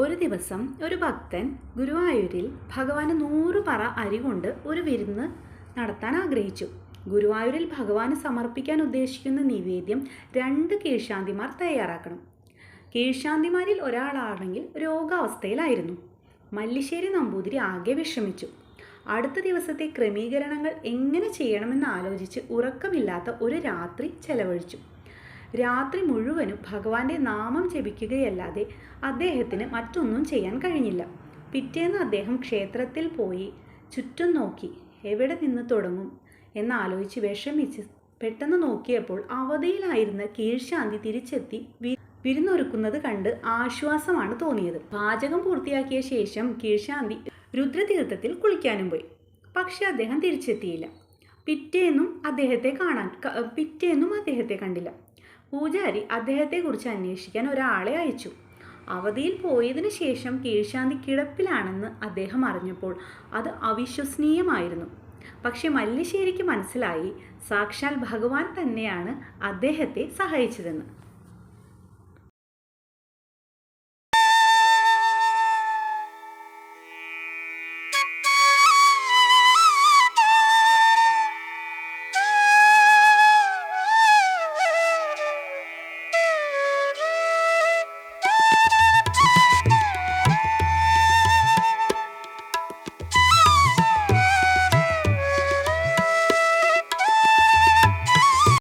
ഒരു ദിവസം ഒരു ഭക്തൻ ഗുരുവായൂരിൽ ഭഗവാന് 100 പറ അരി കൊണ്ട് ഒരു വിരുന്ന് നടത്താൻ ആഗ്രഹിച്ചു. ഗുരുവായൂരിൽ ഭഗവാന് സമർപ്പിക്കാൻ ഉദ്ദേശിക്കുന്ന നിവേദ്യം 2 കീഴ്ശാന്തിമാർ തയ്യാറാക്കണം. കീഴ്ശാന്തിമാരിൽ ഒരാളാണെങ്കിൽ രോഗാവസ്ഥയിലായിരുന്നു. മല്ലിശ്ശേരി നമ്പൂതിരി ആകെ വിഷമിച്ചു. അടുത്ത ദിവസത്തെ ക്രമീകരണങ്ങൾ എങ്ങനെ ചെയ്യണമെന്ന് ആലോചിച്ച് ഉറക്കമില്ലാത്ത ഒരു രാത്രി ചെലവഴിച്ചു. രാത്രി മുഴുവനും ഭഗവാന്റെ നാമം ജപിക്കുകയല്ലാതെ അദ്ദേഹത്തിന് മറ്റൊന്നും ചെയ്യാൻ കഴിഞ്ഞില്ല. പിറ്റേന്ന് അദ്ദേഹം ക്ഷേത്രത്തിൽ പോയി ചുറ്റും നോക്കി എവിടെ നിന്ന് തുടങ്ങും എന്നാലോചിച്ച് വിഷമിച്ച് പെട്ടെന്ന് നോക്കിയപ്പോൾ അവധിയിലായിരുന്ന കീഴ്ശാന്തി തിരിച്ചെത്തി വിരുന്നൊരുക്കുന്നത് കണ്ട് ആശ്വാസമാണ് തോന്നിയത്. പാചകം പൂർത്തിയാക്കിയ ശേഷം കീഴ്ശാന്തി രുദ്രതീർത്ഥത്തിൽ കുളിക്കാനും പോയി. പക്ഷെ അദ്ദേഹം തിരിച്ചെത്തിയില്ല. പിറ്റേന്നും അദ്ദേഹത്തെ കണ്ടില്ല. പൂജാരി അദ്ദേഹത്തെക്കുറിച്ച് അന്വേഷിക്കാൻ ഒരാളെ അയച്ചു. അവധിയിൽ പോയതിനു ശേഷം കീഴ്ശാന്തി കിടപ്പിലാണെന്ന് അദ്ദേഹം അറിഞ്ഞപ്പോൾ അത് അവിശ്വസനീയമായിരുന്നു. പക്ഷെ മല്ലിശ്ശേരിക്ക് മനസ്സിലായി സാക്ഷാൽ ഭഗവാൻ തന്നെയാണ് അദ്ദേഹത്തെ സഹായിച്ചതെന്ന്.